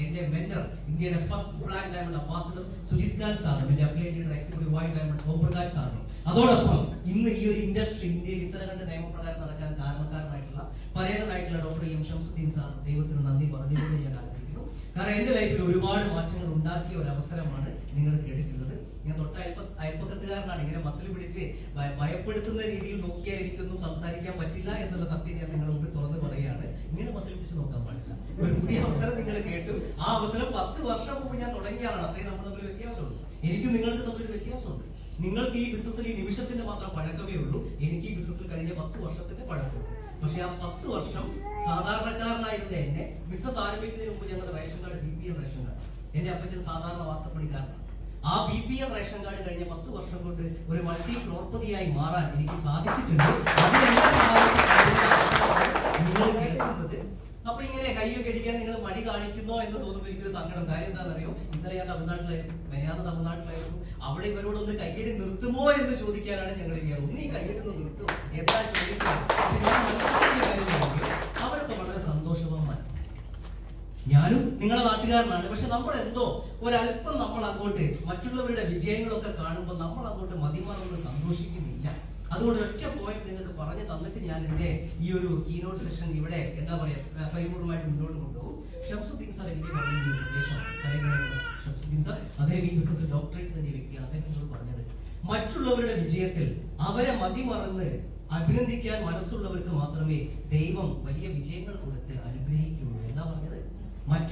എന്റെ മെന്റർ, ഇന്ത്യയുടെ first black diamond ambassador Sujith Khan സാറും, എന്റെ applied leader executive white diamond Omprakash സാറും, അതോടൊപ്പം ഇന്ന് ഈ ഒരു ഇൻഡസ്ട്രി ഇന്ത്യയിൽ ഇത്ര കണ്ട് നിയമപ്രകാരം നടക്കാൻ കാരണക്കാരനായിട്ടുള്ള പരേതനായിട്ടുള്ള ഡോക്ടർ എം ഷംസുദ്ദീൻ സാർ, ദൈവത്തിന് നന്ദി പറഞ്ഞുകൊണ്ട് ഞാൻ ആഗ്രഹിക്കുന്നു. കാരണം എന്റെ ലൈഫിൽ ഒരുപാട് മാറ്റങ്ങൾ ഉണ്ടാക്കിയ ഒരു അവസരമാണ് നിങ്ങൾ കേട്ടിട്ടുള്ളത്. ഞാൻ തൊട്ട അയൽപ്പക്കത്തുകാരനാണ്. ഇങ്ങനെ മസിൽ പിടിച്ച് ഭയപ്പെടുത്തുന്ന രീതിയിൽ നോക്കിയായിരിക്കുന്നു സംസാരിക്കാൻ പറ്റില്ല എന്നുള്ള സത്യം ഞാൻ നിങ്ങളുടെ മുമ്പിൽ തുറന്ന് പറയുകയാണ്. ഇങ്ങനെ മസിൽ പിടിച്ച് നോക്കാൻ പാടില്ല. ഒരു പുതിയ അവസരം നിങ്ങൾ കേട്ടു. ആ അവസരം 10 വർഷം മുമ്പ് ഞാൻ തുടങ്ങിയാണ്. അത്രയും നമ്മൾ തമ്മിൽ വ്യത്യാസമുണ്ട്. എനിക്കും നിങ്ങൾക്ക് തമ്മിൽ വ്യത്യാസമുണ്ട്. നിങ്ങൾക്ക് ഈ ബിസിനസ്സിൽ ഈ നിമിഷത്തിന്റെ മാത്രം പഴക്കമേ ഉള്ളൂ. എനിക്ക് ഈ ബിസിനസ്സിൽ കഴിഞ്ഞ 10 വർഷത്തിന്റെ പഴക്കമുള്ളൂ. പക്ഷെ ആ 10 വർഷം സാധാരണക്കാരനായിരുന്ന എന്നെ ബിസിനസ് ആരംഭിക്കുന്നതിന് മുമ്പ് ഞങ്ങളുടെ ration card BPL ration card. എന്റെ അപ്പച്ചൻ സാധാരണ വാർത്തപ്പണിക്കാരനാണ്. ആ BPL റേഷൻ കാർഡ് കഴിഞ്ഞ 10 വർഷം കൊണ്ട് ഒരു മൾട്ടി ക്രോർപതിയായി മാറാൻ എനിക്ക് സാധിച്ചിട്ടുണ്ട്. നിങ്ങൾ കേൾക്കുന്നത്. അപ്പൊ ഇങ്ങനെ കയ്യൊക്കെ അടിക്കാൻ നിങ്ങൾ മടി കാണിക്കുന്നോ എന്ന് തോന്നുമ്പോൾ എനിക്കൊരു സങ്കടം. കാര്യം എന്താണെന്നറിയോ? ഇന്നലെ ഞാൻ തമിഴ്നാട്ടിലായിരുന്നു, മെനയാന്ന് തമിഴ്നാട്ടിലായിരുന്നു. അവിടെ ഇവരോടൊന്ന് കയ്യടി നിർത്തുമോ എന്ന് ചോദിക്കാനാണ് ഞങ്ങൾ ചെയ്യാറ്. ഒന്ന് ഈ കയ്യടി നിർത്തും എന്താ ചോദിക്കുന്നത്? അവരൊക്കെ വളരെ സന്തോഷവാന്മാർ. ഞാനും നിങ്ങളുടെ നാട്ടുകാരനാണ്. പക്ഷെ നമ്മൾ എന്തോ ഒരല്പം നമ്മൾ അങ്ങോട്ട് മറ്റുള്ളവരുടെ വിജയങ്ങളൊക്കെ കാണുമ്പോൾ നമ്മൾ അങ്ങോട്ട് മതിമറന്ന് സന്തോഷിക്കുന്നില്ല. അതുകൊണ്ട് ഒറ്റ പോയിന്റ് നിങ്ങൾക്ക് പറഞ്ഞു തന്നിട്ട് ഞാൻ എന്റെ ഈ ഒരു കീനോട്ട് സെഷൻ ഇവിടെ എന്താ പറയാ പരിപൂർണമായിട്ട് മുന്നോട്ട് കൊണ്ടുപോകും. ഷംസുദ്ദീൻ സാർ എനിക്ക് പറഞ്ഞ നിർദ്ദേശമാണ്. ഷംസുദ്ദീൻ സാർ അദ്ദേഹം ഈ ബിസിനസ് ഡോക്ടറേറ്റ് തന്നെ വ്യക്തിയാണ്. അദ്ദേഹം എന്നോട് പറഞ്ഞത് മറ്റുള്ളവരുടെ വിജയത്തിൽ അവരെ മതിമറന്ന് അഭിനന്ദിക്കാൻ മനസ്സുള്ളവർക്ക് മാത്രമേ ദൈവം വലിയ വിജയങ്ങൾ കൊടുത്ത് അനുഗ്രഹിക്കുകയുള്ളൂ. എന്താ പറഞ്ഞത്?